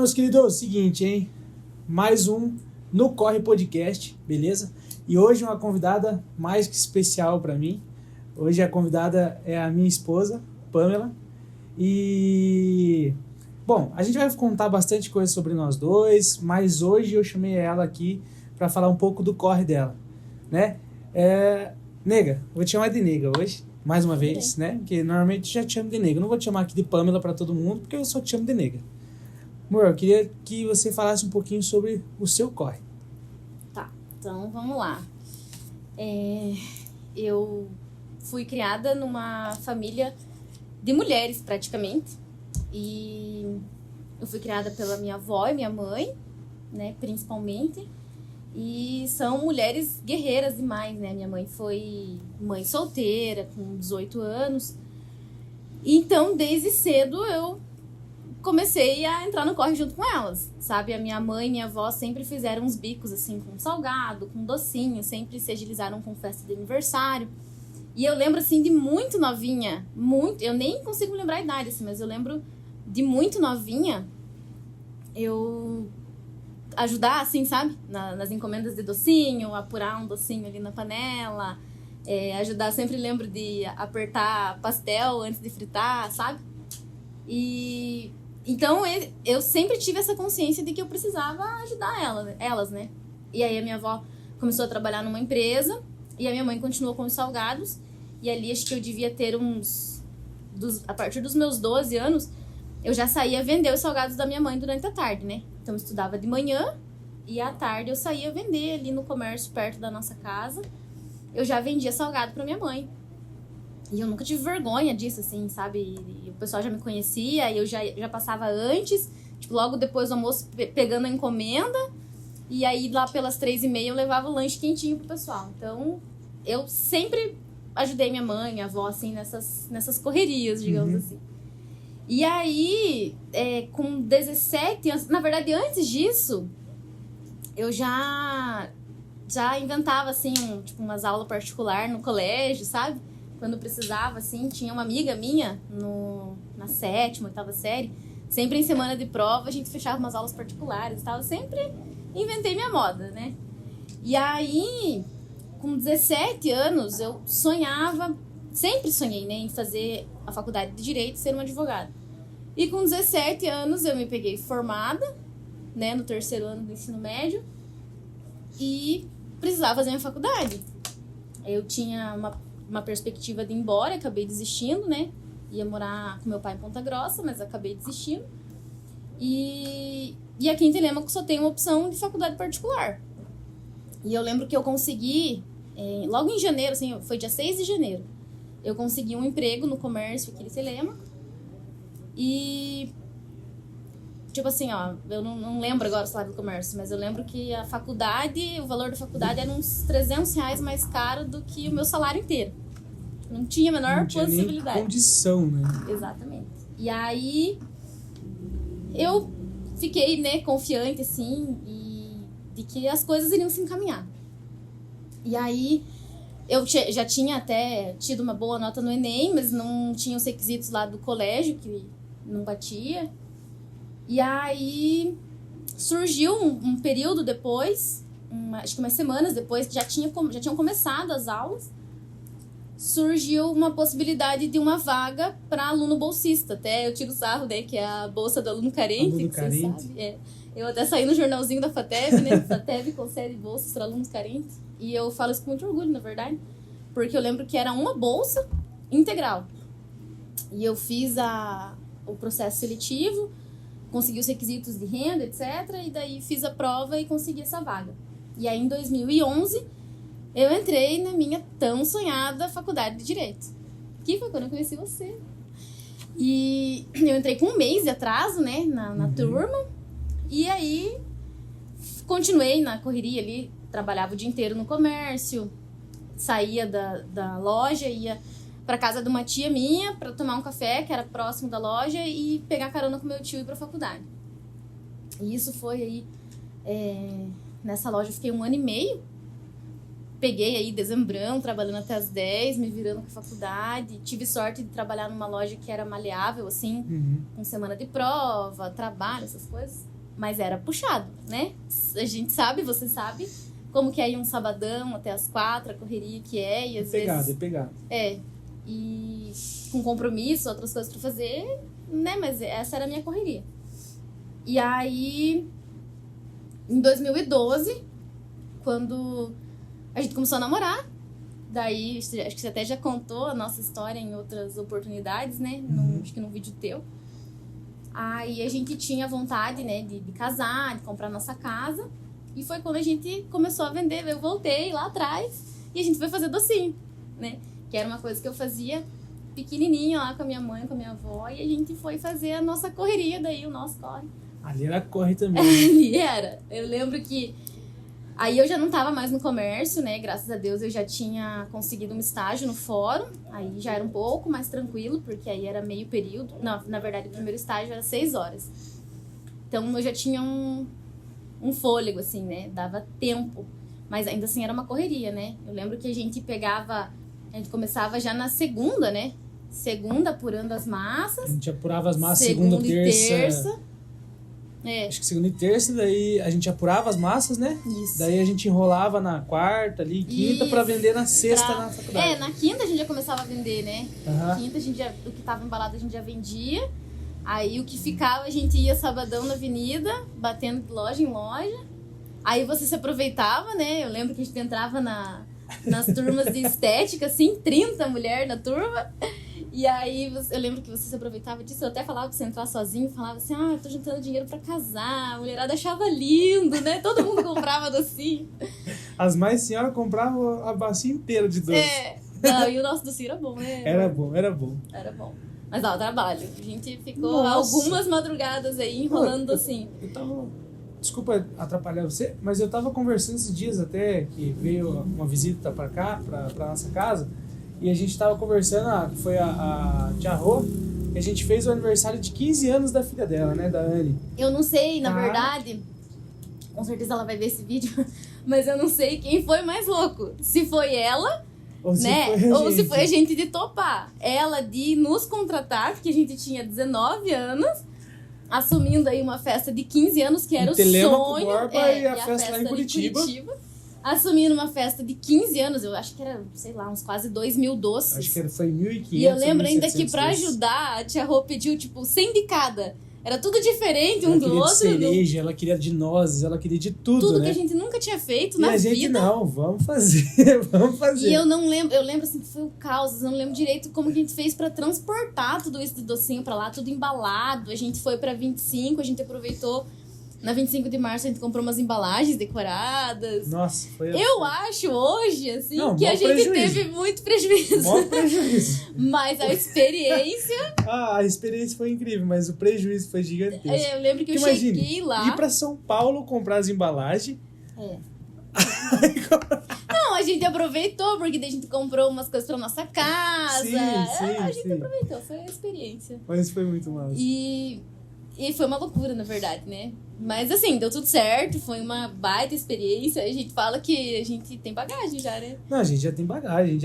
meus queridos, seguinte, hein? Mais um No Corre Podcast, beleza? E hoje uma convidada mais que especial para mim. Hoje a convidada é a minha esposa, Pamela. E... bom, a gente vai contar bastante coisa sobre nós dois, mas hoje eu chamei ela aqui para falar um pouco do corre dela, né? Nega, vou te chamar de Nega hoje, mais uma vez, né? Porque normalmente já te chamo de Nega. Eu não vou te chamar aqui de Pamela para todo mundo, porque eu só te chamo de Nega. Amor, eu queria que você falasse um pouquinho sobre o seu corre. Tá, então vamos lá. Eu fui criada numa família de mulheres, praticamente. E eu fui criada pela minha avó e minha mãe, né, principalmente. E são mulheres guerreiras demais, né? Minha mãe foi mãe solteira, com 18 anos. Então, desde cedo, eu comecei a entrar no corre junto com elas, sabe? A minha mãe e minha avó sempre fizeram uns bicos, assim, com salgado, com docinho. Sempre se agilizaram com festa de aniversário. E eu lembro, assim, de muito novinha. Eu nem consigo lembrar a idade, assim, mas eu lembro de muito novinha eu ajudar, assim, sabe? Nas encomendas de docinho, apurar um docinho ali na panela. Ajudar, sempre lembro de apertar pastel antes de fritar, sabe? E então eu sempre tive essa consciência de que eu precisava ajudar elas, né? E aí a minha avó começou a trabalhar numa empresa e a minha mãe continuou com os salgados. E ali acho que eu devia ter a partir dos meus 12 anos, eu já saía vender os salgados da minha mãe durante a tarde, né? Então eu estudava de manhã e à tarde eu saía vender ali no comércio perto da nossa casa. Eu já vendia salgado pra minha mãe. E eu nunca tive vergonha disso, assim, sabe? E o pessoal já me conhecia e eu já passava antes, tipo, logo depois do almoço, pegando a encomenda. E aí, lá pelas 3h30, eu levava o lanche quentinho pro pessoal. Então, eu sempre ajudei minha mãe, minha avó, assim, nessas correrias, digamos assim. E aí, com 17 anos... Na verdade, antes disso, eu já inventava, assim, umas aulas particulares no colégio, sabe? Quando precisava, assim, tinha uma amiga minha na 7ª, 8ª série. Sempre em semana de prova, a gente fechava umas aulas particulares e tal. Eu sempre inventei minha moda, né? E aí, com 17 anos, eu sempre sonhei, né, em fazer a faculdade de Direito e ser uma advogada. E com 17 anos, eu me peguei formada, né, no 3º ano do ensino médio, e precisava fazer minha faculdade. Eu tinha uma perspectiva de ir embora, acabei desistindo, né? Ia morar com meu pai em Ponta Grossa, mas acabei desistindo. E aqui em Telêmaco só tem uma opção de faculdade particular. E eu lembro que eu consegui, logo em janeiro, assim, foi dia 6 de janeiro, eu consegui um emprego no comércio aqui de Telêmaco. E, tipo assim, ó, eu não lembro agora o salário do comércio, mas eu lembro que o valor da faculdade era uns R$300 mais caro do que o meu salário inteiro. Não tinha a menor possibilidade. Nem condição, né? Exatamente. E aí, eu fiquei, né, confiante, assim, de que as coisas iriam se encaminhar. E aí, eu já tinha até tido uma boa nota no Enem, mas não tinha os requisitos lá do colégio, que não batia. E aí surgiu um período depois, acho que umas semanas depois, que já tinham começado as aulas, surgiu uma possibilidade de uma vaga para aluno bolsista. Até eu tiro sarro, né, que é a bolsa do aluno carente, aluno que carente. vocês sabem. Eu até saí no jornalzinho da FATEV, né? FATEV concede bolsas para alunos carentes. E eu falo isso com muito orgulho, na verdade, porque eu lembro que era uma bolsa integral. E eu fiz o processo seletivo, consegui os requisitos de renda, etc. E daí fiz a prova e consegui essa vaga. E aí, em 2011, eu entrei na minha tão sonhada faculdade de Direito, que foi quando eu conheci você. E eu entrei com um mês de atraso, né, na turma. E aí, continuei na correria ali, trabalhava o dia inteiro no comércio, saía da loja, ia pra casa de uma tia minha pra tomar um café, que era próximo da loja, e pegar carona com meu tio e ir pra faculdade. E isso foi aí... nessa loja eu fiquei 1 ano e meio. Peguei aí dezembrão, trabalhando até as 10, me virando com a faculdade. Tive sorte de trabalhar numa loja que era maleável, assim, com semana de prova, trabalho, essas coisas. Mas era puxado, né? A gente sabe, você sabe, como que é ir um sabadão até as 4, a correria que é. E às vezes... É pegado. É. E com compromisso, outras coisas pra fazer, né? Mas essa era a minha correria. E aí, em 2012, quando a gente começou a namorar, daí, acho que você até já contou a nossa história em outras oportunidades, né? Acho que num vídeo teu. Aí a gente tinha vontade, né, de casar, de comprar nossa casa. E foi quando a gente começou a vender. Eu voltei lá atrás e a gente foi fazer docinho, né? Que era uma coisa que eu fazia pequenininha lá com a minha mãe, com a minha avó. E a gente foi fazer a nossa correria, daí o nosso corre. Ali era corre também. Ali era. Eu lembro que... Aí eu já não tava mais no comércio, né? Graças a Deus eu já tinha conseguido um estágio no fórum. Aí já era um pouco mais tranquilo, porque aí era meio período. Não, na verdade, o primeiro estágio era 6 horas. Então eu já tinha um fôlego, assim, né? Dava tempo. Mas ainda assim era uma correria, né? Eu lembro que a gente começava já na segunda, né? Segunda apurando as massas. A gente apurava as massas segunda e terça. É. Acho que segunda e terça, daí a gente apurava as massas, né? Isso. Daí a gente enrolava na quarta ali, quinta, pra vender na sexta na faculdade. Na quinta a gente já começava a vender, né? Uhum. Na quinta o que tava embalado a gente já vendia. Aí o que ficava a gente ia sabadão na avenida, batendo de loja em loja. Aí você se aproveitava, né? Eu lembro que a gente entrava nas turmas de estética, assim, 30 mulheres na turma. E aí, eu lembro que você se aproveitava disso. Eu até falava pra você entrar sozinho. Falava assim, eu tô juntando dinheiro pra casar. A mulherada achava lindo, né? Todo mundo comprava docinho. As mais senhoras compravam a bacia inteira de doce. Não, e o nosso docinho era bom, né? Era bom. Era bom. Mas dava trabalho. A gente ficou Nossa. algumas madrugadas aí enrolando docinho. Eu tava... Desculpa atrapalhar você, mas eu tava conversando esses dias até, que veio uma visita pra cá, pra nossa casa. E a gente tava conversando, foi a Tia Rô, e a gente fez o aniversário de 15 anos da filha dela, né, da Anne. Eu não sei, na verdade, com certeza ela vai ver esse vídeo, mas eu não sei quem foi mais louco. Se foi ela, ou se né? Foi ou se foi a gente de topar. Ela de nos contratar, porque a gente tinha 19 anos, assumindo aí uma festa de 15 anos, que era o sonho. Borba e a festa lá em Curitiba. Assumindo uma festa de 15 anos, eu acho que era, sei lá, uns quase 2.000 doces. Acho que foi 1.500. E eu lembro ainda que pra ajudar, a tia Rô pediu, 100 de cada. Era tudo diferente um do outro. Ela queria de cereja, ela queria de nozes, ela queria de tudo, tudo, né? Que a gente nunca tinha feito e na vida. E a gente não, vamos fazer. E eu não lembro, eu lembro assim que foi o caos, eu não lembro direito como que a gente fez pra transportar tudo isso de docinho pra lá, tudo embalado. A gente foi pra 25, a gente aproveitou. Na 25 de março a gente comprou umas embalagens decoradas. Nossa, foi... Eu acho hoje, assim, não, que a gente teve muito prejuízo. Mó prejuízo. Mas a experiência... a experiência foi incrível, mas o prejuízo foi gigantesco. Eu lembro que cheguei lá... Ir pra São Paulo comprar as embalagens... Não, a gente aproveitou, porque daí a gente comprou umas coisas pra nossa casa. A gente aproveitou, foi a experiência. Mas foi muito massa. E foi uma loucura, na verdade, né? Mas assim, deu tudo certo, foi uma baita experiência. A gente fala que a gente tem bagagem já, né? Não, a gente já tem bagagem,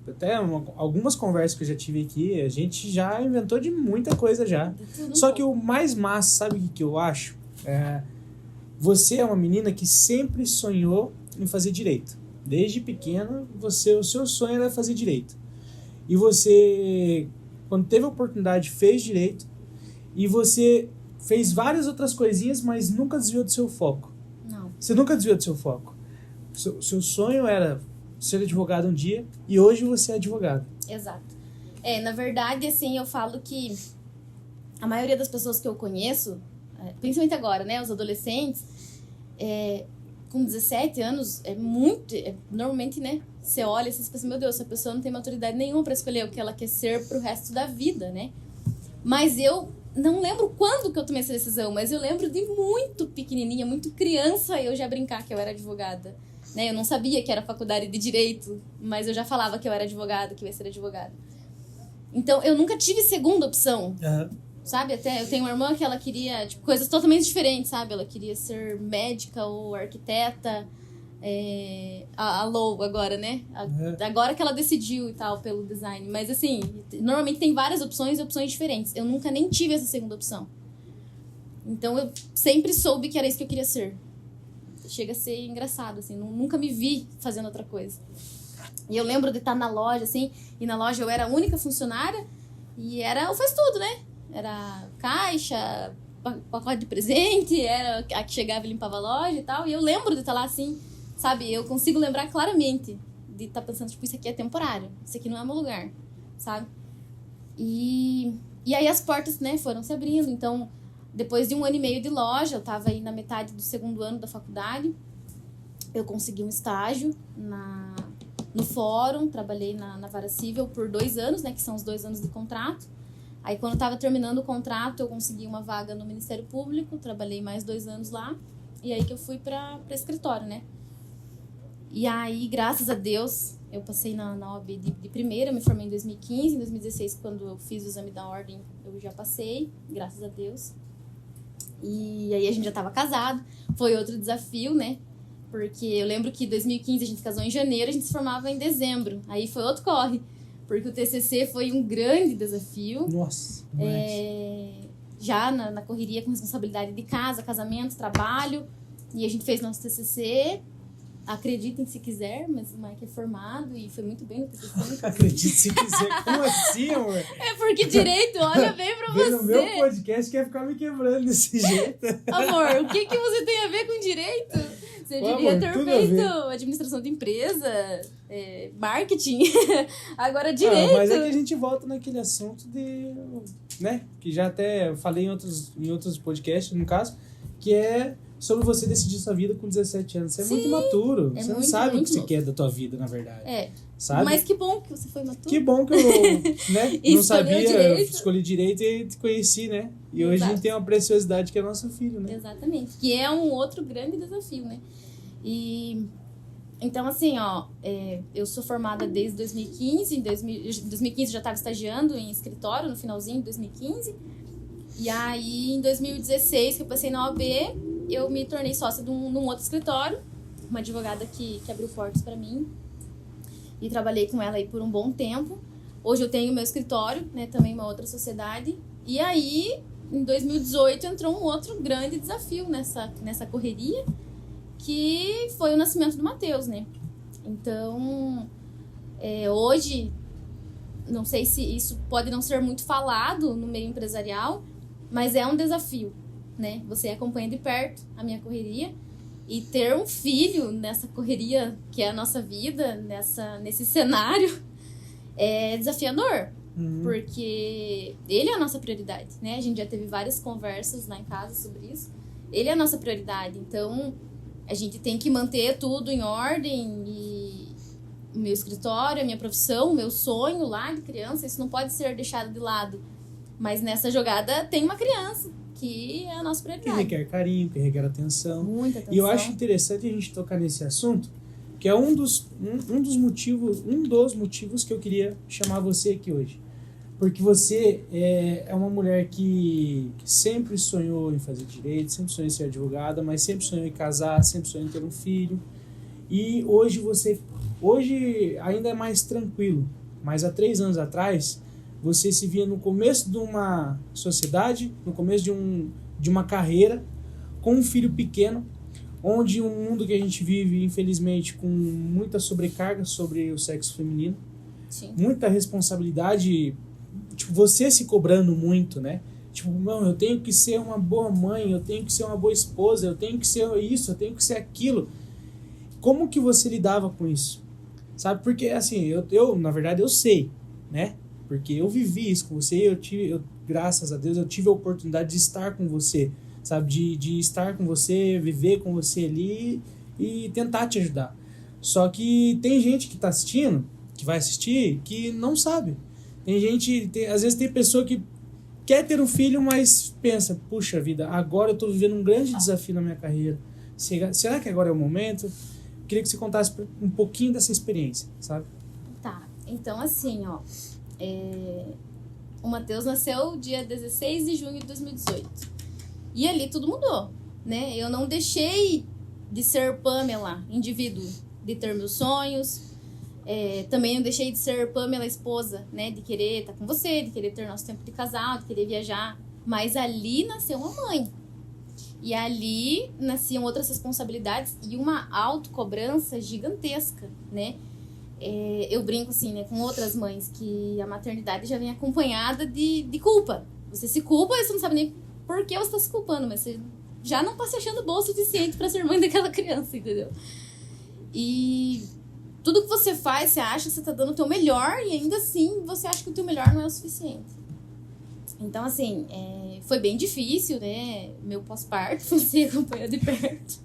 até algumas conversas que eu já tive aqui, a gente já inventou de muita coisa já. Só que o mais massa, sabe o que eu acho? Você é uma menina que sempre sonhou em fazer direito. Desde pequena, o seu sonho era fazer direito. E você, quando teve a oportunidade, fez direito. E você fez várias outras coisinhas, mas nunca desviou do seu foco. Não. Você nunca desviou do seu foco. Seu sonho era ser advogado um dia, e hoje você é advogado. Exato. Na verdade, assim, eu falo que a maioria das pessoas que eu conheço, principalmente agora, né, os adolescentes, com 17 anos, normalmente, né, você olha e você pensa, meu Deus, essa pessoa não tem maturidade nenhuma para escolher o que ela quer ser pro resto da vida, né? Mas eu não lembro quando que eu tomei essa decisão, mas eu lembro de muito pequenininha, muito criança, eu já brincar que eu era advogada, né? Eu não sabia que era faculdade de Direito, mas eu já falava que eu era advogada, que eu ia ser advogada. Então, eu nunca tive segunda opção, sabe? Até eu tenho uma irmã que ela queria, coisas totalmente diferentes, sabe? Ela queria ser médica ou arquiteta, a Lou agora, né? Agora que ela decidiu e tal, pelo design. Mas assim, normalmente tem várias opções e opções diferentes. Eu nunca nem tive essa segunda opção. Então, eu sempre soube que era isso que eu queria ser. Chega a ser engraçado, assim. Nunca me vi fazendo outra coisa. E eu lembro de estar na loja, assim. E na loja eu era a única funcionária. E era o faz tudo, né? Era caixa, pacote de presente. Era a que chegava e limpava a loja e tal. E eu lembro de estar lá, assim, sabe? Eu consigo lembrar claramente de estar pensando, tipo, isso aqui é temporário. Isso aqui não é meu lugar, sabe? E aí as portas, né, foram se abrindo. Então, depois de 1 ano e meio de loja, eu estava aí na metade do 2º ano da faculdade, eu consegui um estágio no fórum, trabalhei na Vara Civil por 2 anos, né, que são os 2 anos de contrato. Aí, quando eu estava terminando o contrato, eu consegui uma vaga no Ministério Público, trabalhei mais 2 anos lá, e aí que eu fui para escritório, né. E aí, graças a Deus, eu passei na OAB de primeira, eu me formei em 2015, em 2016, quando eu fiz o exame da ordem, eu já passei, graças a Deus. E aí a gente já estava casado, foi outro desafio, né? Porque eu lembro que em 2015 a gente casou em janeiro, a gente se formava em dezembro. Aí foi outro corre, porque o TCC foi um grande desafio. Nossa, já na correria com responsabilidade de casa, casamento, trabalho. E a gente fez nosso TCC. Acreditem se quiser, mas o Mike é formado e foi muito bem no TCC. Acredite se quiser. Como assim, amor? É porque direito, olha bem pra você. No meu podcast quer ficar me quebrando desse jeito. Amor, o que você tem a ver com direito? Você devia ter feito administração de empresa, marketing, agora direito. Mas é que a gente volta naquele assunto de, né, que já até falei em outros podcasts, no caso, que é sobre você decidir sua vida com 17 anos. Você é muito imaturo. Você não sabe o que você quer da tua vida, na verdade. Sabe? Mas que bom que você foi maturo. Que bom que eu, né, não sabia, escolhi direito e te conheci, né? E hoje a gente tem uma preciosidade que é nosso filho, né? Exatamente. Que é um outro grande desafio, né? E então, assim, eu sou formada desde 2015. Em 2015 eu já estava estagiando em escritório, no finalzinho de 2015. E aí, em 2016, que eu passei na OAB, eu me tornei sócia de um outro escritório, uma advogada que abriu portas para mim. E trabalhei com ela aí por um bom tempo. Hoje eu tenho meu escritório, né, também uma outra sociedade. E aí, em 2018, entrou um outro grande desafio nessa correria, que foi o nascimento do Matheus, né? Então, hoje, não sei se isso pode não ser muito falado no meio empresarial, mas é um desafio, né? Você acompanha de perto a minha correria e ter um filho nessa correria que é a nossa vida, nesse cenário, é desafiador. Porque ele é a nossa prioridade, né? A gente já teve várias conversas lá em casa sobre isso. Ele é a nossa prioridade, então a gente tem que manter tudo em ordem e o meu escritório, a minha profissão, o meu sonho lá de criança, isso não pode ser deixado de lado. Mas nessa jogada tem uma criança, que é a nossa prioridade. Que requer carinho, que requer atenção. Muita atenção. E eu acho interessante a gente tocar nesse assunto, que é um dos motivos que eu queria chamar você aqui hoje. Porque você é uma mulher que sempre sonhou em fazer direito, sempre sonhou em ser advogada, mas sempre sonhou em casar, sempre sonhou em ter um filho. E hoje ainda é mais tranquilo, mas há 3 anos atrás você se via no começo de uma sociedade, no começo de uma carreira, com um filho pequeno, onde um mundo que a gente vive, infelizmente, com muita sobrecarga sobre o sexo feminino, Sim. Muita responsabilidade, tipo, você se cobrando muito, né? Tipo, não, eu tenho que ser uma boa mãe, eu tenho que ser uma boa esposa, eu tenho que ser isso, eu tenho que ser aquilo. Como que você lidava com isso? Sabe? Porque, assim, eu na verdade, eu sei, né? Porque eu vivi isso com você, graças a Deus, eu tive a oportunidade de estar com você, sabe? De estar com você, viver com você ali e tentar te ajudar. Só que tem gente que tá assistindo, que vai assistir, que não sabe. Às vezes tem pessoa que quer ter um filho, mas pensa, puxa vida, agora eu tô vivendo um grande desafio na minha carreira. Será que agora é o momento? Queria que você contasse um pouquinho dessa experiência, sabe? Tá, então assim, o Matheus nasceu dia 16 de junho de 2018. E ali tudo mudou, né? Eu não deixei de ser Pamela, indivíduo, de ter meus sonhos. Também não deixei de ser Pamela, esposa, né? De querer estar com você, de querer ter nosso tempo de casal, de querer viajar. Mas ali nasceu uma mãe, E ali nasciam outras responsabilidades e uma autocobrança gigantesca, né? Eu brinco assim, né, com outras mães, que a maternidade já vem acompanhada de culpa. Você se culpa e você não sabe nem por que você está se culpando, mas você já não está se achando boa o suficiente para ser mãe daquela criança, entendeu? E tudo que você faz, você acha que você está dando o teu melhor e ainda assim você acha que o teu melhor não é o suficiente. Então, assim, foi bem difícil, né? Meu pós-parto, você acompanhou de perto.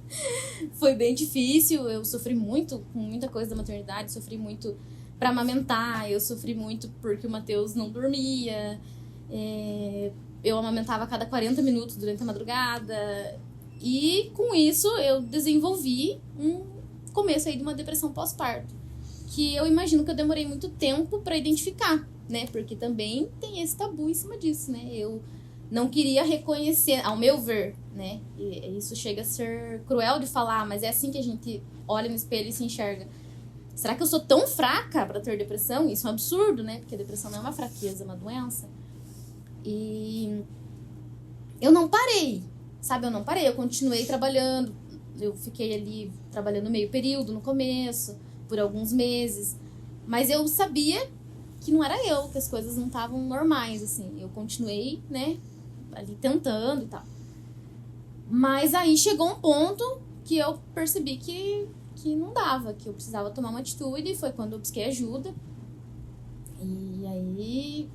Foi bem difícil, eu sofri muito com muita coisa da maternidade, sofri muito para amamentar, eu sofri muito porque o Matheus não dormia, eu amamentava a cada 40 minutos durante a madrugada, e com isso eu desenvolvi um começo aí de uma depressão pós-parto, que eu imagino que eu demorei muito tempo para identificar, né? Porque também tem esse tabu em cima disso, né? Eu não queria reconhecer, ao meu ver, né? E isso chega a ser cruel de falar, mas é assim que a gente olha no espelho e se enxerga. Será que eu sou tão fraca para ter depressão? Isso é um absurdo, né? Porque a depressão não é uma fraqueza, é uma doença. E eu não parei, sabe? Eu não parei, eu continuei trabalhando. Eu fiquei ali trabalhando meio período no começo, por alguns meses. Mas eu sabia que não era eu, que as coisas não estavam normais, assim. Eu continuei, né, ali tentando e tal. Mas aí chegou um ponto que eu percebi que não dava, que eu precisava tomar uma atitude, e foi quando eu busquei ajuda. E aí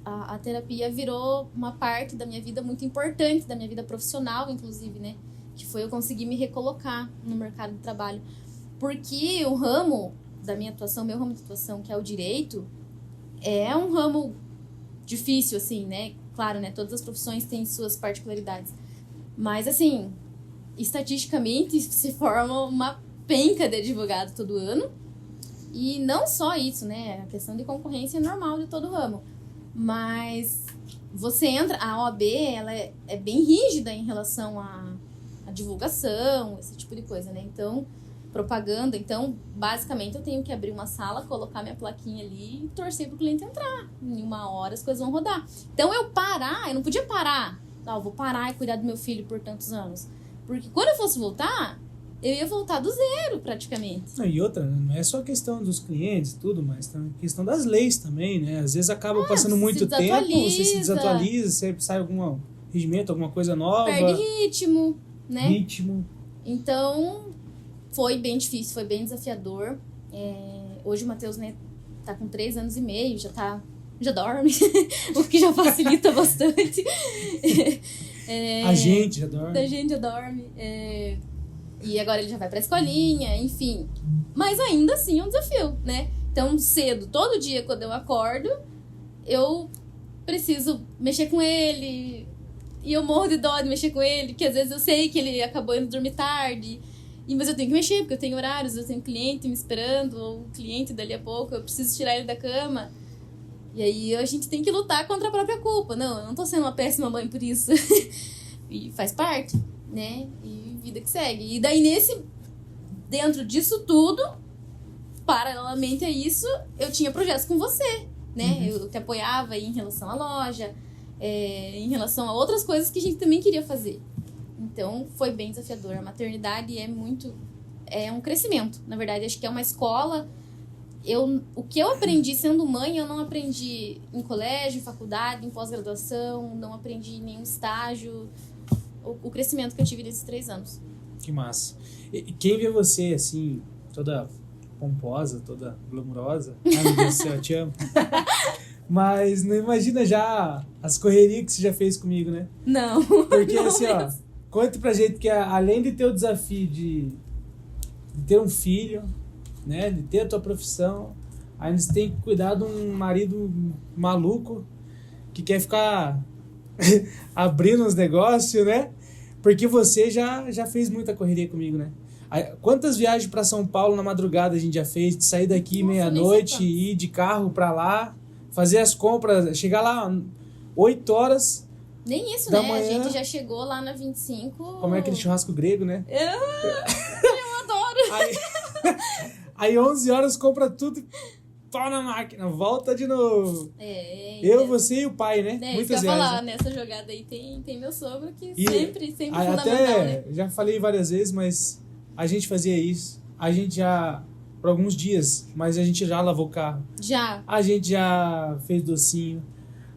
a terapia virou uma parte da minha vida muito importante, da minha vida profissional, inclusive, né? Que foi eu conseguir me recolocar no mercado de trabalho. Porque o ramo da minha atuação, meu ramo de atuação, que é o direito, é um ramo difícil, assim, né? Claro, né? Todas as profissões têm suas particularidades. Mas, assim, estatisticamente se forma uma penca de advogado todo ano. E não só isso, né? A questão de concorrência é normal de todo ramo. Mas você entra... A OAB, ela é bem rígida em relação à divulgação, esse tipo de coisa, né? Então, propaganda. Então, basicamente, eu tenho que abrir uma sala, colocar minha plaquinha ali e torcer pro cliente entrar. Em 1 hora as coisas vão rodar. Então, eu não podia parar. Eu vou parar e cuidar do meu filho por tantos anos. Porque quando eu fosse voltar, eu ia voltar do zero, praticamente. E outra, não é só questão dos clientes e tudo, mas também questão das leis também, né? Às vezes acaba passando muito tempo, você se desatualiza, você sai algum regimento, alguma coisa nova. Perde ritmo, né? Ritmo. Então, foi bem difícil, foi bem desafiador. Hoje o Matheus, né, tá com 3 anos e meio, já dorme, o que já facilita bastante. A gente já dorme. A gente já dorme. E agora ele já vai pra escolinha, enfim. Mas ainda assim é um desafio, né? Então, cedo, todo dia quando eu acordo, eu preciso mexer com ele. E eu morro de dó de mexer com ele, porque às vezes eu sei que ele acabou indo dormir tarde. Mas eu tenho que mexer, porque eu tenho horários, eu tenho cliente me esperando, ou um cliente dali a pouco, eu preciso tirar ele da cama. E aí a gente tem que lutar contra a própria culpa. Não, eu não tô sendo uma péssima mãe por isso. E faz parte, né? E vida que segue. E daí dentro disso tudo, paralelamente a isso, eu tinha projetos com você, né? Uhum. Eu te apoiava em relação à loja, em relação a outras coisas que a gente também queria fazer. Então, foi bem desafiador. A maternidade é um crescimento. Na verdade, acho que é uma escola. O que eu aprendi sendo mãe, eu não aprendi em colégio, em faculdade, em pós-graduação, não aprendi em nenhum estágio. O crescimento que eu tive nesses 3 anos. Que massa. E quem vê você, assim, toda pomposa, toda glamurosa, ai meu Deus do céu, eu te amo. Mas não imagina já as correrias que você já fez comigo, né? Não. Porque não assim, ó, conta pra gente que além de ter o desafio de ter um filho, né, de ter a tua profissão, ainda você tem que cuidar de um marido maluco que quer ficar abrindo uns negócios, né? Porque você já fez muita correria comigo, né? Quantas viagens pra São Paulo na madrugada a gente já fez? De sair daqui meia-noite, ir de carro pra lá, fazer as compras, chegar lá 8 horas. Nem isso, da né? manhã. A gente já chegou lá na 25. Como é aquele churrasco grego, né? Eu adoro. Aí 11 horas compra tudo pau na máquina, volta de novo. Eu, você e o pai, né? Muitas vezes. Falar, nessa jogada aí tem meu sogro que sempre fundamental, até, né? Já falei várias vezes, mas a gente fazia isso. A gente já, por alguns dias, mas a gente já lavou o carro. Já. A gente já fez docinho.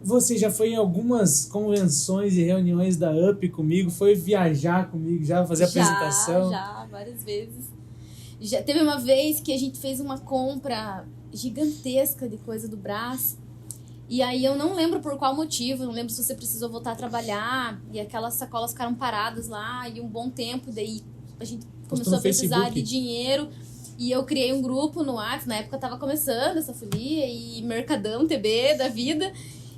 Você já foi em algumas convenções e reuniões da UP comigo, foi viajar comigo, já fazer apresentação. Já, várias vezes. Já teve uma vez que a gente fez uma compra gigantesca de coisa do Brás. E aí eu não lembro por qual motivo, não lembro se você precisou voltar a trabalhar. E aquelas sacolas ficaram paradas lá e um bom tempo. Daí a gente começou a precisar de dinheiro. E eu criei um grupo no WhatsApp, na época tava começando essa folia, e Mercadão, TB da vida.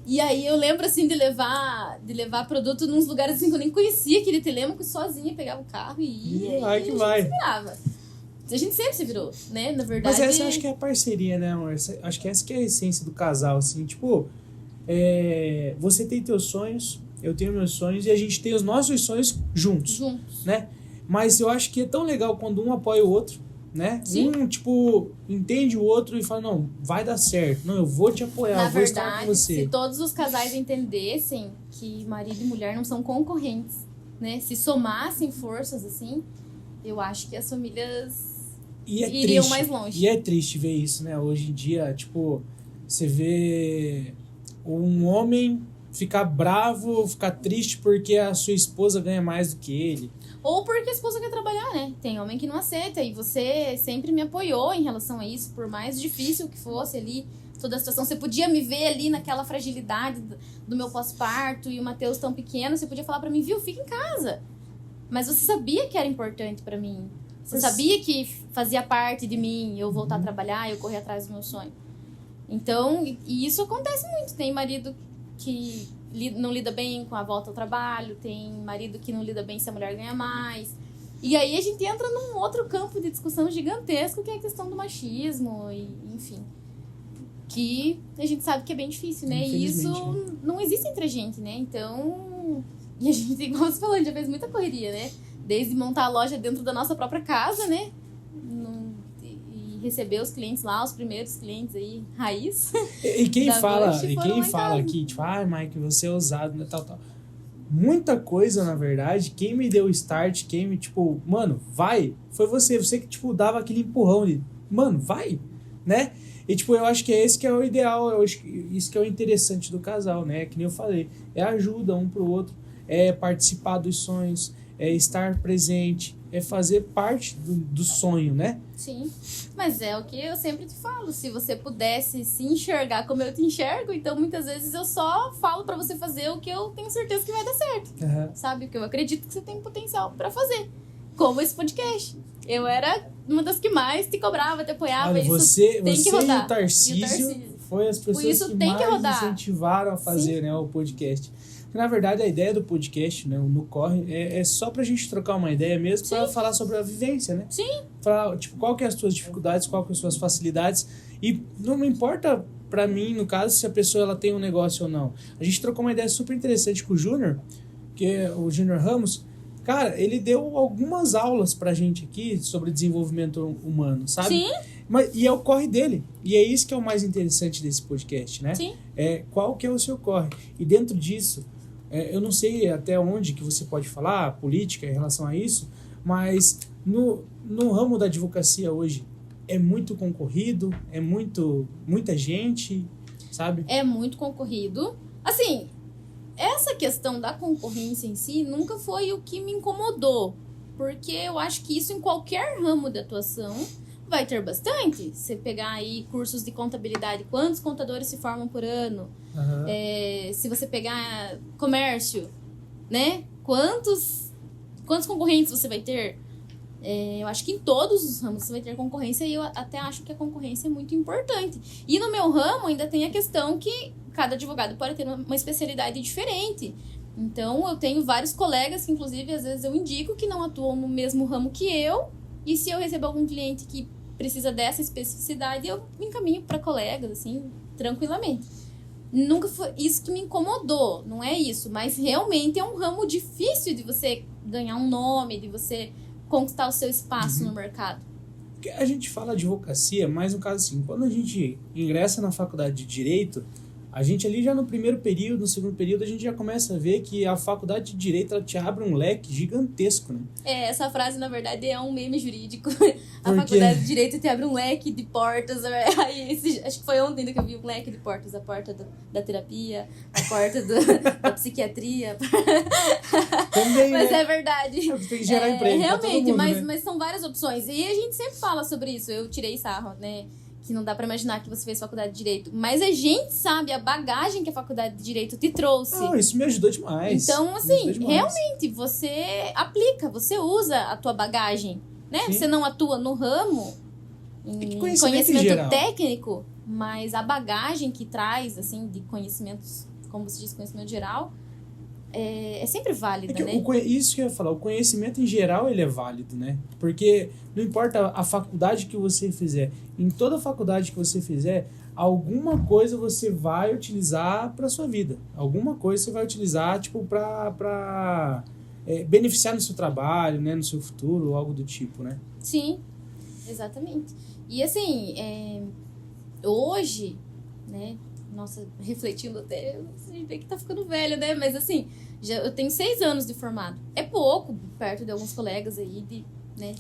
E aí eu lembro, assim, de levar produto nos lugares assim, que eu nem conhecia aquele Telêmaco, sozinha, pegava o carro e ia. Vai que vai. A gente se virava. A gente sempre se virou, né? Na verdade... Mas essa eu acho que é a parceria, né, amor? Acho que essa que é a essência do casal, assim. Tipo, você tem teus sonhos, eu tenho meus sonhos, e a gente tem os nossos sonhos juntos. Né? Mas eu acho que é tão legal quando um apoia o outro, né? Sim. Um, tipo, entende o outro e fala, não, vai dar certo. Não, eu vou te apoiar, eu vou estar com você. Se todos os casais entendessem que marido e mulher não são concorrentes, né? Se somassem forças, assim, eu acho que as famílias iriam mais longe. E é triste ver isso, né? Hoje em dia, tipo, você vê um homem ficar bravo, ficar triste porque a sua esposa ganha mais do que ele. Ou porque a esposa quer trabalhar, né? Tem homem que não aceita. E você sempre me apoiou em relação a isso. Por mais difícil que fosse ali toda a situação. Você podia me ver ali naquela fragilidade do meu pós-parto. E o Matheus tão pequeno. Você podia falar pra mim, viu? Fica em casa. Mas você sabia que era importante pra mim. Você sabia que fazia parte de mim. Eu voltar a trabalhar, eu correr atrás do meu sonho. Então, e isso acontece muito. Tem marido que não lida bem com a volta ao trabalho, tem marido que não lida bem se a mulher ganha mais. E aí a gente entra num outro campo de discussão gigantesco, que é a questão do machismo, e, enfim. Que a gente sabe que é bem difícil, né? E isso não existe entre a gente, né? Então, e a gente, igual você falou, a gente já fez muita correria, né? Desde montar a loja dentro da nossa própria casa, né? Receber os clientes lá, os primeiros clientes aí, raiz. E quem fala aqui, tipo, Mike, você é ousado, né, tal. Muita coisa, na verdade, quem me deu o start, quem me, tipo, mano, vai, foi você que, tipo, dava aquele empurrão de, mano, vai, né? E, tipo, eu acho que é esse que é o ideal, eu acho que isso que é o interessante do casal, né? Que nem eu falei, é ajuda um pro outro, é participar dos sonhos, é estar presente, é fazer parte do sonho, né? Sim, mas é o que eu sempre te falo, se você pudesse se enxergar como eu te enxergo, então muitas vezes eu só falo pra você fazer o que eu tenho certeza que vai dar certo, sabe? O que eu acredito que você tem potencial pra fazer, como esse podcast. Eu era uma das que mais te cobrava, te apoiava. Olha, você tem que rodar. E o Tarcísio foi as pessoas que mais incentivaram a fazer, né, o podcast. Na verdade, a ideia do podcast, né, no Corre, é só pra gente trocar uma ideia mesmo, pra falar sobre a vivência, né? Sim. Falar, tipo, qual que é as tuas dificuldades, qual que é as suas facilidades. E não importa pra mim, no caso, se a pessoa ela tem um negócio ou não. A gente trocou uma ideia super interessante com o Júnior, que é o Júnior Ramos. Cara, ele deu algumas aulas pra gente aqui sobre desenvolvimento humano, sabe? Sim. E é o corre dele. E é isso que é o mais interessante desse podcast, né? Sim. Qual que é o seu corre. E dentro disso, eu não sei até onde que você pode falar política em relação a isso, mas no ramo da advocacia hoje é muito concorrido, é muita gente, sabe? É muito concorrido. Assim, essa questão da concorrência em si nunca foi o que me incomodou, porque eu acho que isso em qualquer ramo de atuação vai ter bastante. Você pegar aí cursos de contabilidade, quantos contadores se formam por ano? Se você pegar comércio, né? Quantos concorrentes você vai ter? Eu acho que em todos os ramos você vai ter concorrência, e eu até acho que a concorrência é muito importante. E no meu ramo ainda tem a questão que cada advogado pode ter uma especialidade diferente. Então eu tenho vários colegas que, inclusive, às vezes eu indico que não atuam no mesmo ramo que eu, e se eu receber algum cliente que precisa dessa especificidade, eu me encaminho para colegas, assim, tranquilamente. Nunca foi isso que me incomodou, não é isso, mas realmente é um ramo difícil de você ganhar um nome, de você conquistar o seu espaço no mercado. Porque a gente fala advocacia, mas no caso assim, quando a gente ingressa na faculdade de Direito, a gente ali já no primeiro período, no segundo período, a gente já começa a ver que a faculdade de Direito, ela te abre um leque gigantesco, né? Essa frase, na verdade, é um meme jurídico. A Por quê? faculdade de Direito te abre um leque de portas. Aí, acho que foi ontem que eu vi um leque de portas. A porta da terapia, a porta da psiquiatria. Também, Mas né? é verdade. Tem que gerar emprego pra todo Realmente, mundo, mas, né? mas são várias opções. E a gente sempre fala sobre isso. Eu tirei sarro, né? Que não dá pra imaginar que você fez faculdade de Direito. Mas a gente sabe a bagagem que a faculdade de Direito te trouxe. Não, isso me ajudou demais. Então, Me assim, ajudou demais. realmente, você aplica, você usa a tua bagagem, né? Sim. Você não atua no ramo, que em conhecimento em geral. técnico, mas a bagagem que traz, assim, de conhecimentos, como você diz, conhecimento geral, é sempre válida, É que né? isso que eu ia falar, o conhecimento em geral ele é válido, né? Porque não importa a faculdade que você fizer, em toda faculdade que você fizer, alguma coisa você vai utilizar para sua vida. Alguma coisa você vai utilizar, tipo, para beneficiar no seu trabalho, né? No seu futuro, algo do tipo, né? Sim, exatamente. E, assim, hoje, né? Nossa, refletindo até, a gente vê que tá ficando velho, né? Mas assim, eu tenho 6 anos de formado. É pouco, perto de alguns colegas aí de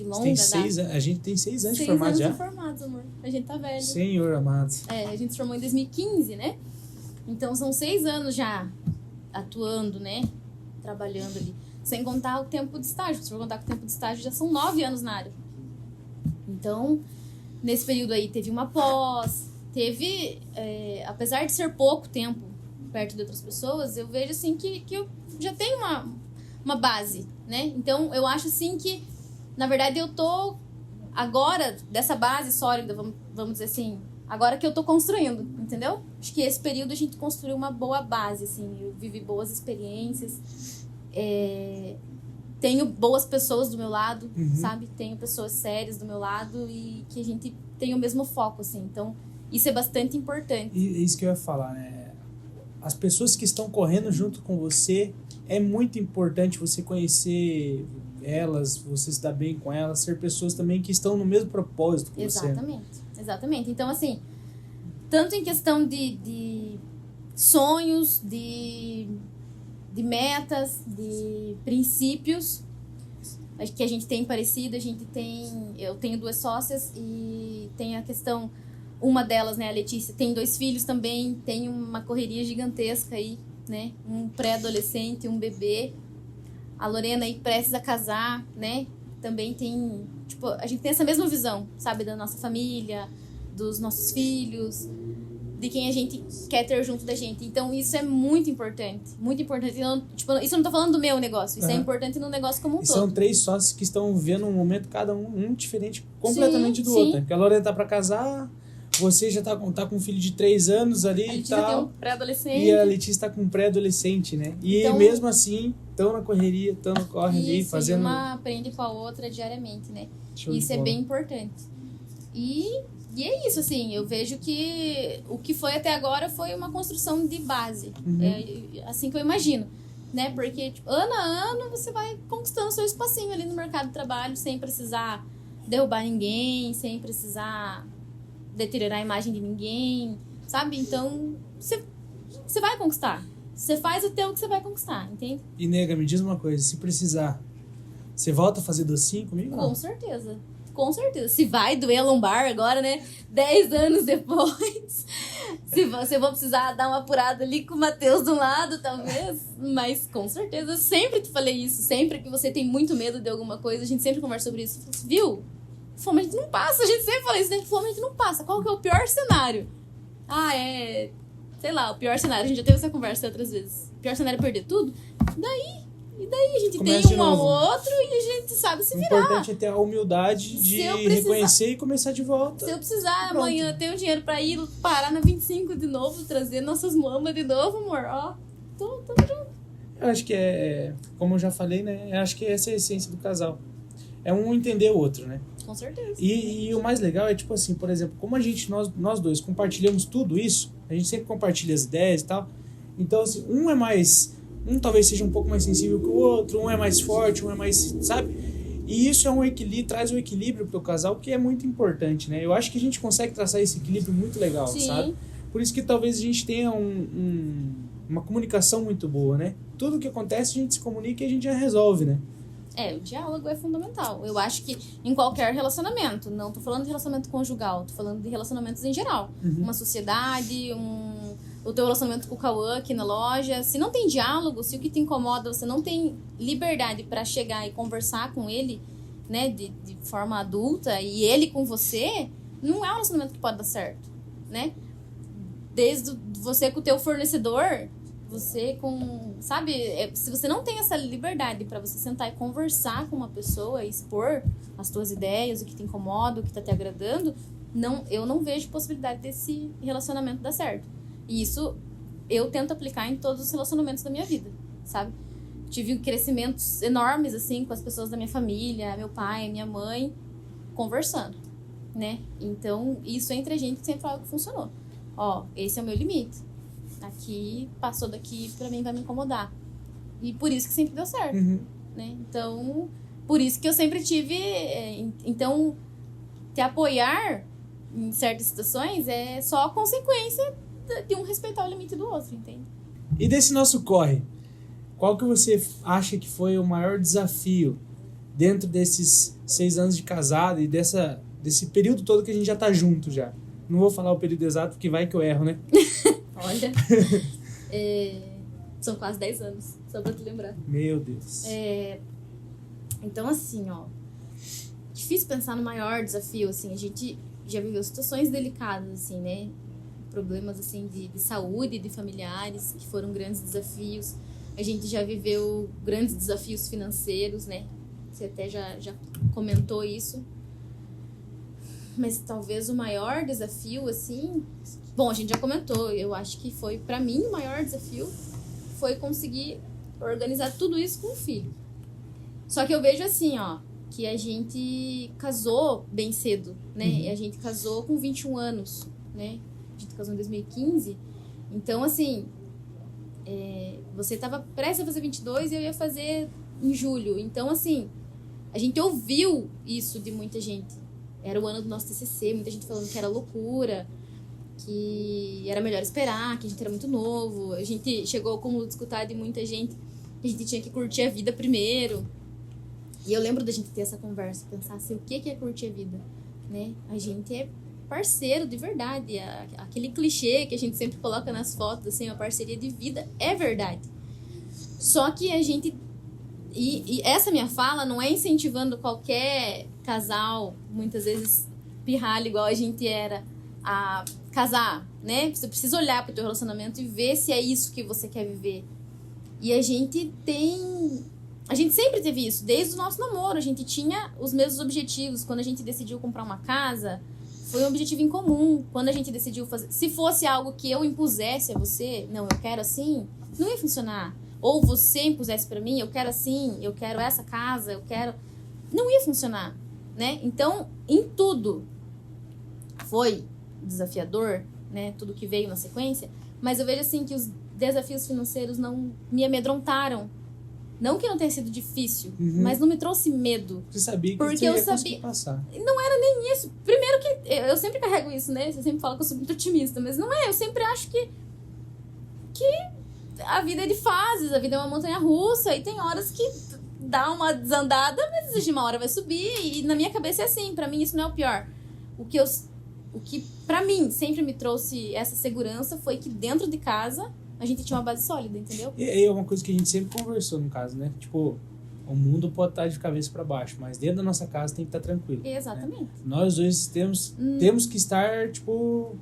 longa data. A gente tem 6 anos de 6 formado anos já. de formados, amor. A gente tá velho. Senhor amado. A gente se formou em 2015, né? Então são 6 anos já atuando, né? Trabalhando ali. Sem contar o tempo de estágio. Se for contar com o tempo de estágio, já são 9 anos na área. Então, nesse período aí, teve uma pós. Apesar de ser pouco tempo perto de outras pessoas, eu vejo assim que eu já tenho uma base, né? Então eu acho assim que, na verdade, eu tô agora dessa base sólida, vamos dizer assim, agora que eu tô construindo, entendeu? Acho que esse período a gente construiu uma boa base, assim, eu vivi boas experiências, tenho boas pessoas do meu lado, sabe? Tenho pessoas sérias do meu lado e que a gente tem o mesmo foco, assim, então isso é bastante importante. E isso que eu ia falar, né? As pessoas que estão correndo junto com você, é muito importante você conhecer elas, você se dar bem com elas, ser pessoas também que estão no mesmo propósito que você. Exatamente. Então, assim, tanto em questão de sonhos, de metas, de princípios, acho que a gente tem parecido, eu tenho 2 sócias e tem a questão. Uma delas, né, a Letícia, tem 2 filhos também, tem uma correria gigantesca aí, né? Um pré-adolescente, um bebê. A Lorena aí prestes a casar, né? Também tem, tipo, a gente tem essa mesma visão, sabe? Da nossa família, dos nossos filhos, de quem a gente quer ter junto da gente. Então, isso é muito importante. Muito importante. Tipo, isso eu não tô falando do meu negócio, isso é importante no negócio como um E todo. são 3 sócios que estão vivendo um momento, cada um diferente completamente do sim. outro. Né? Porque a Lorena tá pra casar, você já tá com um filho de 3 anos ali A e Letícia tal. tem um pré-adolescente. E a Letícia tá com um pré-adolescente, né? E Então, mesmo assim, estão na correria, estão no corre ali, isso, fazendo... e uma aprende com a outra diariamente, né? Show de Isso é bola. bem importante. E é isso, assim, eu vejo que o que foi até agora foi uma construção de base. É assim que eu imagino, né? Porque, tipo, ano a ano, você vai conquistando seu espacinho ali no mercado de trabalho, sem precisar derrubar ninguém, sem precisar deteriorar a imagem de ninguém, sabe? Então, você vai conquistar. Você faz até o que você vai conquistar, entende? E, nega, me diz uma coisa, se precisar, você volta a fazer docinho comigo? Com certeza. Com certeza. Se vai doer a lombar agora, né? 10 anos depois. Se eu vou precisar dar uma apurada ali com o Matheus do lado, talvez. Mas com certeza. Sempre te falei isso. Sempre que você tem muito medo de alguma coisa, a gente sempre conversa sobre isso. Você viu? Fome a gente não passa. A gente sempre fala isso, né? Fome a gente não passa. Qual que é o pior cenário? Sei lá, o pior cenário. A gente já teve essa conversa outras vezes. O pior cenário é perder tudo. E daí a gente Começa tem de um ao novo. outro e a gente sabe se O virar. importante é ter a humildade de Se eu precisar- reconhecer e começar de volta. Se eu precisar Pronto. amanhã ter o dinheiro pra ir parar na 25 de novo, trazer nossas mamas de novo, amor, ó. Tô junto. Eu acho que como eu já falei, né? Eu acho que essa é a essência do casal. É um entender o outro, né? Com certeza. E o mais legal é, tipo assim, por exemplo, como nós dois compartilhamos tudo isso, a gente sempre compartilha as ideias e tal. Então, assim, um talvez seja um pouco mais sensível que o outro, um é mais forte, um é mais, sabe? E isso é um equilíbrio, traz um equilíbrio pro casal que é muito importante, né? Eu acho que a gente consegue traçar esse equilíbrio muito legal, Sim. sabe? Por isso que talvez a gente tenha uma comunicação muito boa, né? Tudo que acontece a gente se comunica e a gente já resolve, né? O diálogo é fundamental. Eu acho que em qualquer relacionamento, não tô falando de relacionamento conjugal, tô falando de relacionamentos em geral. Uma sociedade, o teu relacionamento com o Cauã aqui na loja. Se não tem diálogo, se o que te incomoda, você não tem liberdade para chegar e conversar com ele, né, de forma adulta, e ele com você, não é um relacionamento que pode dar certo, né? Desde você com o teu fornecedor, você com, sabe, se você não tem essa liberdade para você sentar e conversar com uma pessoa e expor as tuas ideias, o que te incomoda, o que tá te agradando, eu não vejo possibilidade desse relacionamento dar certo. E isso eu tento aplicar em todos os relacionamentos da minha vida, sabe? Tive crescimentos enormes, assim, com as pessoas da minha família, meu pai, minha mãe, conversando, né? Então, isso entre a gente sempre foi algo que funcionou. Ó, esse é o meu limite. Aqui, passou daqui, pra mim vai me incomodar. E por isso que sempre deu certo, né? Então, por isso que eu sempre tive... Então, te apoiar em certas situações é só a consequência de um respeitar o limite do outro, entende? E desse nosso corre, qual que você acha que foi o maior desafio dentro desses 6 anos de casado e desse período todo que a gente já tá junto já? Não vou falar o período exato, porque vai que eu erro, né? Olha, são quase 10 anos, só pra te lembrar. Meu Deus. Então, assim, ó, difícil pensar no maior desafio, assim, a gente já viveu situações delicadas, assim, né? Problemas, assim, de saúde, de familiares, que foram grandes desafios. A gente já viveu grandes desafios financeiros, né? Você até já comentou isso. Mas talvez o maior desafio, assim... Bom, a gente já comentou. Eu acho que foi, pra mim, o maior desafio foi conseguir organizar tudo isso com o filho. Só que eu vejo assim, ó, que a gente casou bem cedo, né? E a gente casou com 21 anos, né? A gente casou em 2015. Então, assim... você estava prestes a fazer 22 e eu ia fazer em julho. Então, assim, a gente ouviu isso de muita gente. Era o ano do nosso TCC, muita gente falando que era loucura, que era melhor esperar, que a gente era muito novo. A gente chegou como escutar de muita gente que a gente tinha que curtir a vida primeiro. E eu lembro da gente ter essa conversa, pensar assim, o que é curtir a vida, né? A gente é parceiro de verdade, aquele clichê que a gente sempre coloca nas fotos, assim, a parceria de vida é verdade. Só que a gente... E essa minha fala não é incentivando qualquer casal, muitas vezes pirralho igual a gente era, a casar, né? Você precisa olhar pro teu relacionamento e ver se é isso que você quer viver. E a gente sempre teve isso, desde o nosso namoro, a gente tinha os mesmos objetivos. Quando a gente decidiu comprar uma casa, foi um objetivo em comum. Quando a gente decidiu fazer... Se fosse algo que eu impusesse a você, não, eu quero assim, não ia funcionar. Ou você impusesse pra mim, eu quero assim, eu quero essa casa, eu quero... Não ia funcionar, né? Então, em tudo foi desafiador, né? Tudo que veio na sequência. Mas eu vejo assim que os desafios financeiros não me amedrontaram. Não que não tenha sido difícil, mas não me trouxe medo. Você sabia que porque você eu ia sabia conseguir passar. Não era nem isso. Primeiro que eu sempre carrego isso, né? Você sempre fala que eu sou muito otimista, mas não é. Eu sempre acho que a vida é de fases, a vida é uma montanha-russa e tem horas que dá uma desandada, mas de uma hora vai subir. E na minha cabeça é assim. Pra mim isso não é o pior. O que pra mim sempre me trouxe essa segurança foi que dentro de casa a gente tinha uma base sólida, entendeu? E é uma coisa que a gente sempre conversou, no caso, né? Tipo, o mundo pode estar de cabeça para baixo, mas dentro da nossa casa tem que estar tranquilo. Exatamente. Né? Nós dois temos que estar, tipo,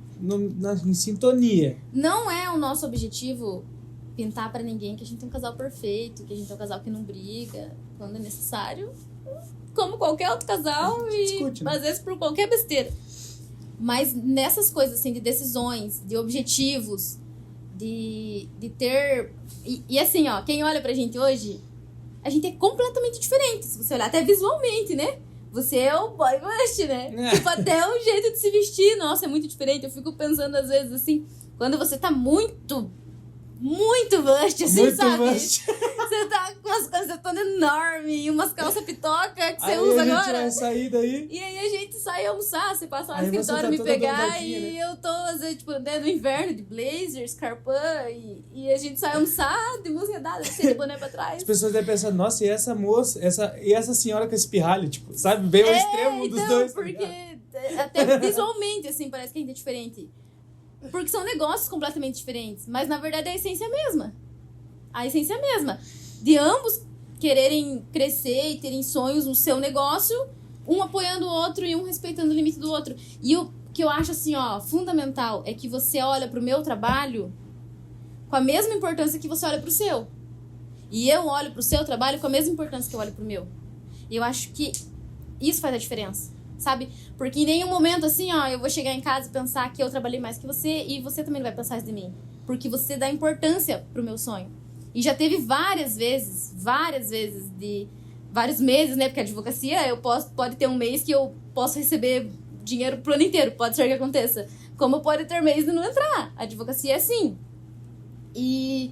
em sintonia. Não é o nosso objetivo pintar pra ninguém que a gente é um casal perfeito, que a gente é um casal que não briga quando é necessário, como qualquer outro casal, e discute, né? Às vezes por qualquer besteira. Mas nessas coisas, assim, de decisões, de objetivos, de ter... E assim, ó, quem olha pra gente hoje, a gente é completamente diferente, se você olhar até visualmente, né? Você é o boy bust, né? Tipo, até o jeito de se vestir, nossa, é muito diferente. Eu fico pensando, às vezes, assim, quando você tá muito muito bust, assim, Muito sabe? bust. Você tá com umas camisetonas enormes e umas calças pitoca que você Aí usa a gente agora. vai sair daí. E aí a gente sai almoçar, você passa lá no Aí você escritório tá me toda pegar dobradinha, e né? eu tô, às vezes, tipo, né, no inverno de blazer, escarpão e a gente sai almoçar de música dada, cheio de boné pra trás. As pessoas devem pensar, nossa, e essa moça, e essa senhora com esse pirralho, tipo, sabe? Bem ao extremo dos então, dois. tá porque ligado? até visualmente, assim, parece que a gente é diferente. Porque são negócios completamente diferentes, mas na verdade é a essência mesma. A essência mesma. De ambos quererem crescer e terem sonhos no seu negócio, um apoiando o outro e um respeitando o limite do outro. E o que eu acho, assim, ó, fundamental é que você olha pro meu trabalho com a mesma importância que você olha pro seu. E eu olho pro seu trabalho com a mesma importância que eu olho pro meu. E eu acho que isso faz a diferença, sabe? Porque em nenhum momento, assim, ó, eu vou chegar em casa e pensar que eu trabalhei mais que você e você também não vai pensar isso de mim. Porque você dá importância pro meu sonho. E já teve várias vezes, de vários meses, né? Porque a advocacia, pode ter um mês que eu posso receber dinheiro pro ano inteiro, pode ser que aconteça. Como pode ter mês de não entrar. A advocacia é assim. E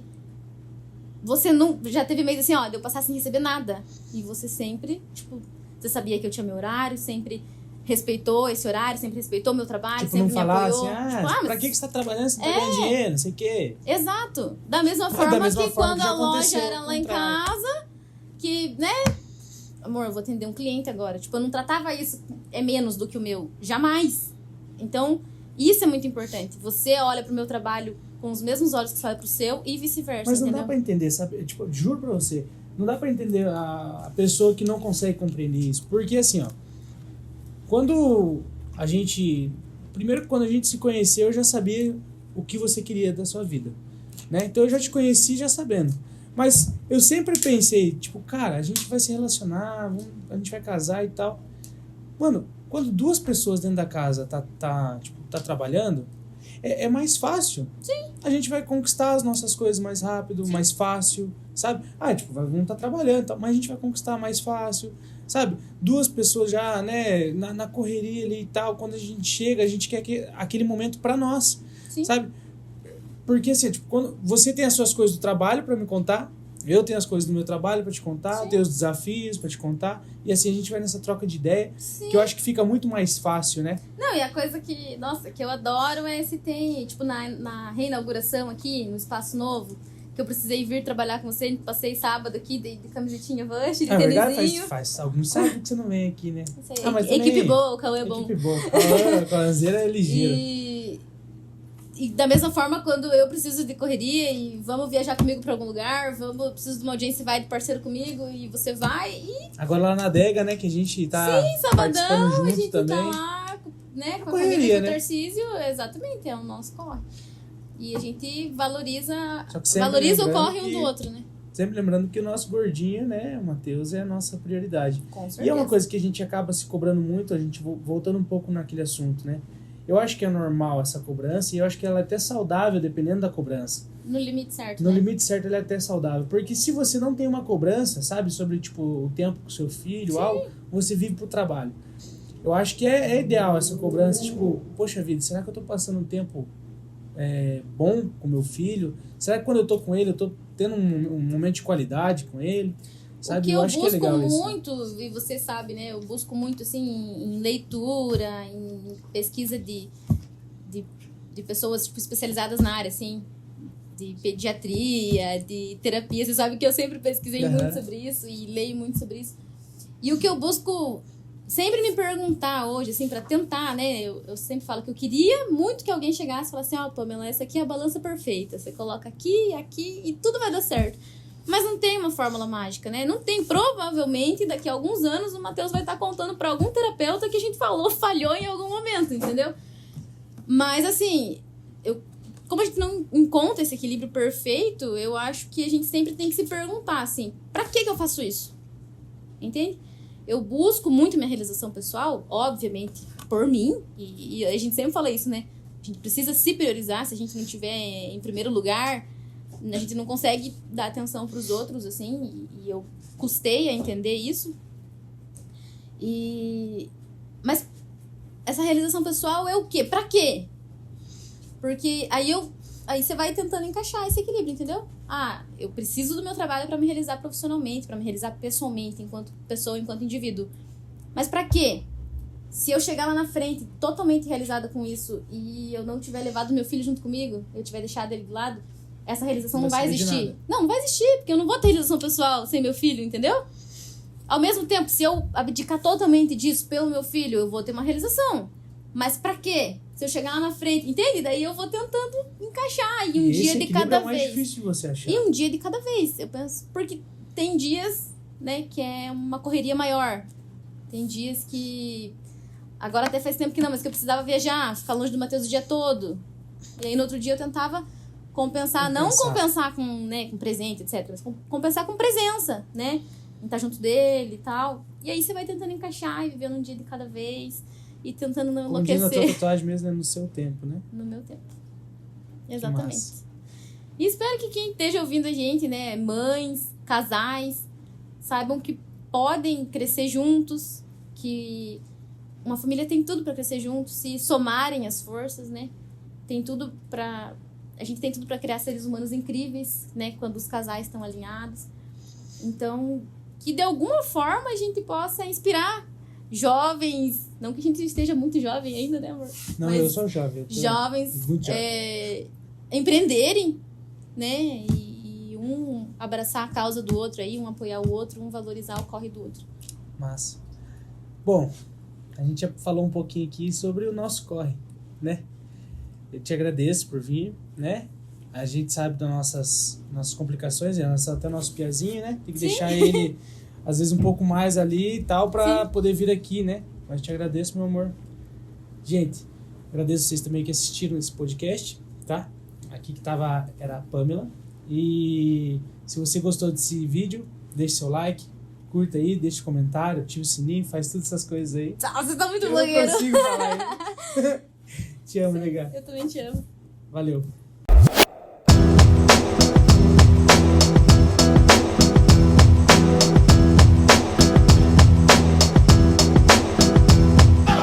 você não... Já teve mês assim, ó, de eu passar sem receber nada. E você sempre, tipo... Você sabia que eu tinha meu horário, sempre respeitou esse horário, sempre respeitou meu trabalho, Tipo, sempre não falar me apoiou. assim, Tipo, mas mas... pra que você tá trabalhando se não tá ganhando dinheiro, não sei o quê. Exato. Da mesma Da forma mesma que forma quando que já a loja aconteceu era o lá em contrário. casa, que, né? Amor, eu vou atender um cliente agora. Tipo, eu não tratava isso, é menos do que o meu. Jamais. Então, isso é muito importante. Você olha pro meu trabalho com os mesmos olhos que você olha pro seu e vice-versa, Mas não entendeu? dá pra entender, sabe? Tipo, juro pra você, não dá pra entender a pessoa que não consegue compreender isso. Porque assim, ó, quando a gente... Primeiro, quando a gente se conheceu, eu já sabia o que você queria da sua vida, né? Então eu já te conheci já sabendo. Mas eu sempre pensei, tipo, cara, a gente vai se relacionar, a gente vai casar e tal. Mano, quando duas pessoas dentro da casa tá trabalhando, é mais fácil. Sim. A gente vai conquistar as nossas coisas mais rápido, Sim. mais fácil, sabe? Ah, tipo, vamos estar trabalhando, tá, mas a gente vai conquistar mais fácil, sabe? Duas pessoas já, né, na correria ali e tal, quando a gente chega, a gente quer aquele momento pra nós, Sim. sabe? Porque assim, tipo, quando você tem as suas coisas do trabalho pra me contar, eu tenho as coisas do meu trabalho pra te contar, Sim. eu tenho os desafios pra te contar, e assim a gente vai nessa troca de ideia, Sim. que eu acho que fica muito mais fácil, né? Não, e a coisa que, nossa, que eu adoro é se tem, tipo, na reinauguração aqui, no Espaço Novo, que eu precisei vir trabalhar com você, passei sábado aqui de camisetinha Vans, de É verdade, tênisinho. faz alguns sábados que você não vem aqui, né? Isso aí, mas equipe também- boa, o Cauê é bom. Equipe boa, a Colanzeira é ligeira. E da mesma forma, quando eu preciso de correria e vamos viajar comigo pra algum lugar, eu preciso de uma audiência, vai de parceiro comigo e você vai e Agora lá na adega, né, que a gente tá participando sabadão junto a gente também. tá lá, né, com a Correria, família do né? Tarcísio, exatamente, é o nosso corre. E a gente valoriza Só que sempre o lembrando corre um que- do outro, né? Sempre lembrando que o nosso gordinho, né, o Matheus, é a nossa prioridade. Com certeza. E é uma coisa que a gente acaba se cobrando muito, a gente voltando um pouco naquele assunto, né? Eu acho que é normal essa cobrança e eu acho que ela é até saudável dependendo da cobrança. No limite certo, No né? limite certo, ela é até saudável. Porque se você não tem uma cobrança, sabe, sobre, tipo, o tempo com seu filho ou algo, você vive pro trabalho. Eu acho que é ideal essa cobrança, tipo, poxa vida, será que eu tô passando um tempo bom com meu filho? Será que quando eu tô com ele, eu tô tendo um momento de qualidade com ele? Sabe? O que eu acho busco que é legal isso. muito, e você sabe, né? Eu busco muito, assim, em leitura, em pesquisa de pessoas, tipo, especializadas na área, assim, de pediatria, de terapia. Você sabe que eu sempre pesquisei Aham. muito sobre isso e leio muito sobre isso. E o que eu busco sempre me perguntar hoje, assim, pra tentar, né? Eu sempre falo que eu queria muito que alguém chegasse e falasse assim, ó, Pamela, essa aqui é a balança perfeita. Você coloca aqui, aqui e tudo vai dar certo. Mas não tem uma fórmula mágica, né? Não tem. Provavelmente, daqui a alguns anos, o Matheus vai estar contando pra algum terapeuta que a gente falhou em algum momento, entendeu? Mas, assim, como a gente não encontra esse equilíbrio perfeito, eu acho que a gente sempre tem que se perguntar, assim, pra que eu faço isso? Entende? Eu busco muito minha realização pessoal, obviamente, por mim, e a gente sempre fala isso, né? A gente precisa se priorizar, se a gente não estiver em primeiro lugar, a gente não consegue dar atenção pros outros, assim, e eu custei a entender isso. Mas essa realização pessoal é o quê? Pra quê? Porque aí eu aí você vai tentando encaixar esse equilíbrio, entendeu? Ah, eu preciso do meu trabalho pra me realizar profissionalmente, pra me realizar pessoalmente, enquanto pessoa, enquanto indivíduo. Mas pra quê? Se eu chegar lá na frente totalmente realizada com isso e eu não tiver levado meu filho junto comigo, eu tiver deixado ele do lado, essa realização não vai existir. Não vai existir, porque eu não vou ter realização pessoal sem meu filho, entendeu? Ao mesmo tempo, se eu abdicar totalmente disso pelo meu filho, eu vou ter uma realização. Mas pra quê? Se eu chegar lá na frente, entende? Daí eu vou tentando encaixar e um dia de cada é o mais vez. difícil de você achar. E um dia de cada vez, eu penso. Porque tem dias, né, que é uma correria maior. Tem dias que... Agora até faz tempo que não, mas que eu precisava viajar, ficar longe do Matheus o dia todo. E aí no outro dia eu tentava compensar. Não compensar com, né, com presente, etc. Mas compensar com presença, né? Em estar junto dele e tal. E aí você vai tentando encaixar e vivendo um dia de cada vez. E tentando não enlouquecer. Como diz na tua tatuagem mesmo, é no seu tempo, né? No meu tempo. Exatamente. E espero que quem esteja ouvindo a gente, né, mães, casais, saibam que podem crescer juntos, que uma família tem tudo para crescer juntos, se somarem as forças, né? Tem tudo para... A gente tem tudo para criar seres humanos incríveis, né? Quando os casais estão alinhados. Então, que de alguma forma a gente possa inspirar jovens, não que a gente esteja muito jovem ainda, né, amor? Não, mas eu sou jovem. jovens empreenderem, né? E um abraçar a causa do outro aí, um apoiar o outro, um valorizar o corre do outro. Massa. Bom, a gente já falou um pouquinho aqui sobre o nosso corre, né? Eu te agradeço por vir, né? A gente sabe das nossas complicações, até o nosso piazinho, né? Tem que deixar ele, às vezes, um pouco mais ali e tal, pra poder vir aqui, né? Mas te agradeço, meu amor. Gente, agradeço vocês também que assistiram esse podcast, tá? Aqui que era a Pamela. E se você gostou desse vídeo, deixe seu like, curta aí, deixa um comentário, ativa o sininho, faz todas essas coisas aí. Você tá muito Eu blogueiro. não consigo falar. Te amo, nega. Eu também te amo. Valeu.